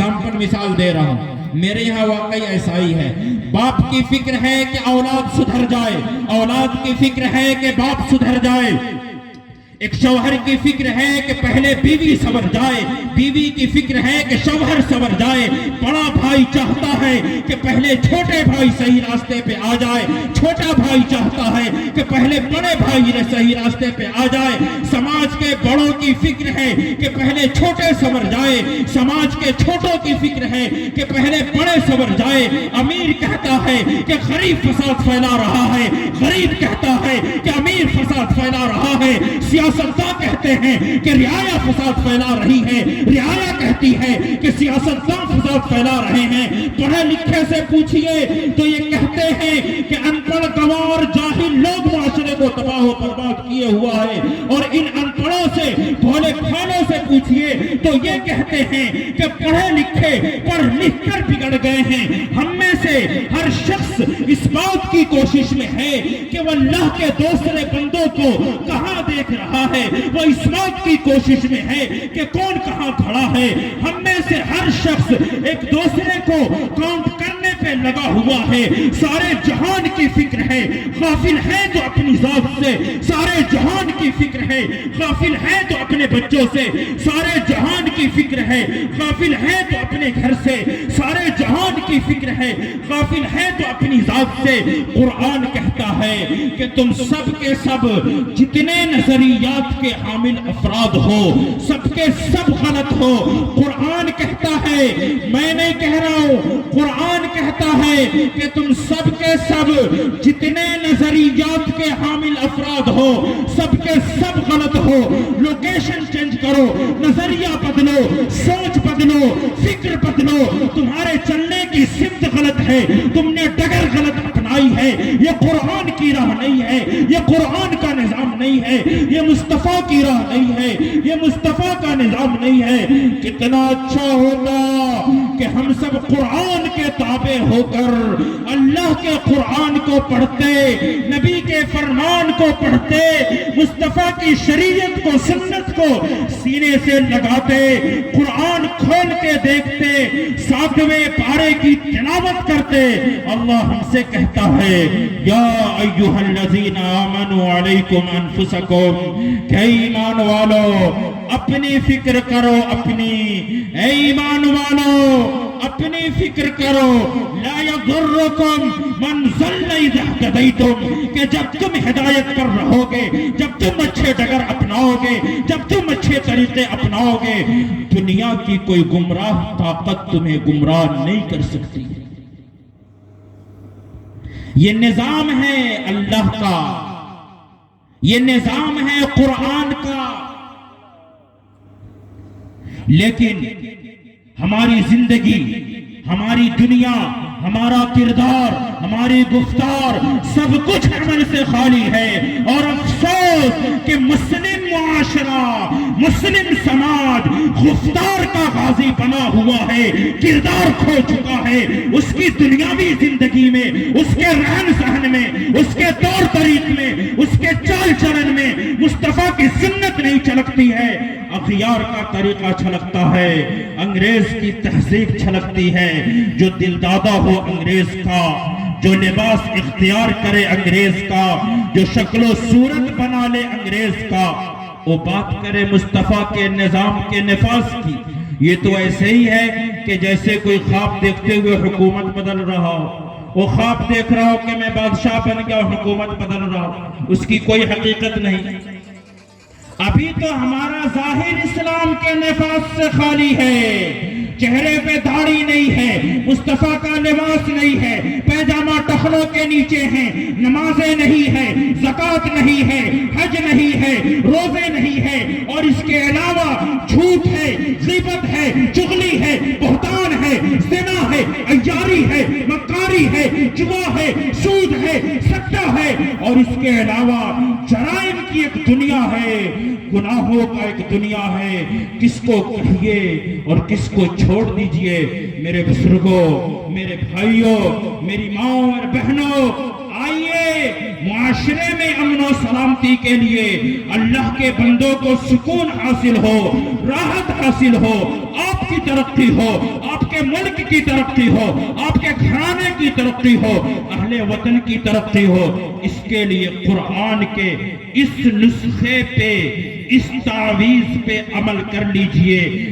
Example مثال دے رہا ہوں، میرے یہاں واقعی ایسا ہی ہے. باپ کی فکر ہے کہ اولاد سدھر جائے، اولاد کی فکر ہے کہ باپ سدھر جائے. ایک شوہر کی فکر ہے کہ پہلے بیوی سنور جائے، بیوی کی فکر ہے کہ شوہر سنور جائے. بڑا بھائی چاہتا ہے کہ پہلے چھوٹے بھائی صحیح راستے پہ آ جائے، چھوٹا بھائی چاہتا ہے کہ پہلے بڑے بھائی صحیح راستے پہ آ جائے. سماج کے بڑوں کی فکر ہے کہ پہلے چھوٹے سنور جائے، سماج کے چھوٹوں کی فکر ہے کہ پہلے بڑے سنور جائے. امیر کہتا ہے کہ غریب فساد پھیلا رہا ہے، غریب کہتا ہے کہ امیر فساد پھیلا رہا ہے. سیاستداں کہتے ہیں کہ رعایا فساد پھیلا رہی ہے، رعایا کہتی ہے کہ سیاستداں فساد پھیلا رہے ہیں. پڑھے لکھے سے پوچھئے تو یہ کہتے ہیں کہ ان پڑھ گنوار جاہل لوگ معاشرے کو تباہ و برباد کیے ہوا ہے. اور ان ان پڑھوں سے، بھولے بھالوں سے پوچھئے تو یہ کہتے ہیں کہ پڑھے لکھے پڑھ لکھ کر بگڑ گئے ہیں. ہم میں سے ہر شخص اس بات کی کوشش میں ہے کہ وہ اللہ کے دوسرے بندوں کو کہاں دیکھ رہا ہے، وہ اس بات کی کوشش میں ہے کہ کون کہاں کھڑا ہے. ہم میں سے ہر شخص ایک دوسرے کو کاؤنٹ کرنے پہ لگا ہوا ہے. سارے جہان کی فکر ہے، غافل ہے تو اپنی ذات سے. سارے جہان کی فکر ہے، غافل ہے تو اپنے بچوں سے. سارے جہان کی فکر ہے، غافل ہے تو اپنے گھر سے. سارے جہان کی فکر ہے، غافل ہے تو اپنی ذات سے. قرآن کہتا ہے کہ تم سب کے سب جتنے نظریات کے حامل افراد ہو، سب کے سب غلط ہو. قرآن کہتا ہے، میں نہیں کہہ رہا ہوں، قرآن کہتا ہے کہ تم سب کے سب جتنے نظریات کے حامل افراد ہو، سب کے سب غلط ہو. لوکیشن چینج کرو، نظریہ بدلو، سوچ بدلو، فکر بدلو. تمہارے چلنے کی سمت غلط ہے، تم نے ڈگر غلط اپنائی ہے. یہ قرآن کی راہ نہیں ہے، یہ قرآن کا نظام نہیں ہے، یہ مصطفیٰ کی راہ نہیں ہے، یہ مصطفیٰ کا نظام نہیں ہے. کتنا اچھا ہوتا کہ ہم سب قرآن کے تابع ہو کر اللہ کے قرآن کو پڑھتے، نبی کے فرمان کو پڑھتے، مصطفیٰ کی شریعت کو، سنت کو سینے سے لگاتے، قرآن کھول کے دیکھتے، 7ویں پارے کی تلاوت کرتے. اللہ ہم سے کہتا ہے، یا ایھا الذین آمنوا علیکم انفسکم، کہ ایمان والو اپنی فکر کرو، اپنی، اے ایمان والو اپنی فکر کرو. لا یضرکم من ضل اذا اہتدیتم، کہ جب تم ہدایت پر رہو گے، جب تم اچھے ڈگر اپناؤ گے، جب تم اچھے طریقے اپناؤ گے، دنیا کی کوئی گمراہ طاقت تمہیں گمراہ نہیں کر سکتی. یہ نظام ہے اللہ کا، یہ نظام ہے قرآن کا. لیکن ہماری زندگی، ہماری دنیا، ہمارا کردار، ہماری گفتار سب کچھ عمل سے خالی ہے. اور افسوس کہ مسلم معاشرہ، مسلم سماج گفتار کا غازی بنا ہوا ہے، کردار کھو چکا ہے. اس کی دنیاوی زندگی میں، اس کے رہن سہن میں، اس کے طور طریق میں، اس کے چال چلن میں مصطفیٰ کی سنت نہیں چھلکتی ہے، اغیار کا طریقہ چھلکتا ہے، انگریز کی تہذیب چھلکتی ہے. جو دل دادا ہو انگریز کا، جو لباس اختیار کرے انگریز کا، جو شکل و صورت بنا لے انگریز کا، وہ بات کرے مصطفیٰ کے نظام کے نفاذ کی. یہ تو ایسے ہی ہے کہ جیسے کوئی خواب دیکھتے ہوئے حکومت بدل رہا ہو. وہ خواب دیکھ رہا ہو کہ میں بادشاہ بن گیا، حکومت بدل رہا ہو، اس کی کوئی حقیقت نہیں. ابھی تو ہمارا ظاہر اسلام کے نفاذ سے خالی ہے. چہرے پہ داڑھی نہیں ہے، مصطفیٰ کا لباس نہیں ہے، پیجامہ ٹخنوں کے نیچے ہیں، نمازیں نہیں ہے، زکوٰۃ نہیں ہے، حج نہیں ہے، روزے نہیں ہے، اور اس کے علاوہ جھوٹ ہے، غیبت ہے، چغلی ہے، بہتان ہے، زنا ہے، عیاری ہے، مکاری ہے، جوا ہے، سود ہے، سٹہ ہے، اور اس کے علاوہ جرائم کی ایک دنیا ہے، گناہوں کا ایک دنیا ہے. کس کو کہیے اور کس کو چھوڑ دیجئے. میرے بزرگوں، میرے بھائیوں، میری ماں اور بہنوں، آئیے معاشرے میں امن و سلامتی کے لیے اللہ کے بندوں کو سکون حاصل ہو، راحت حاصل ہو. آپ کی ترقی ہو، آپ کے ملک کی ترقی ہو، آپ کے گھرانے کی ترقی ہو، اہل وطن کی ترقی ہو، اس کے لیے قرآن کے اس نسخے پہ، اس تعویذ پہ عمل کر لیجئے۔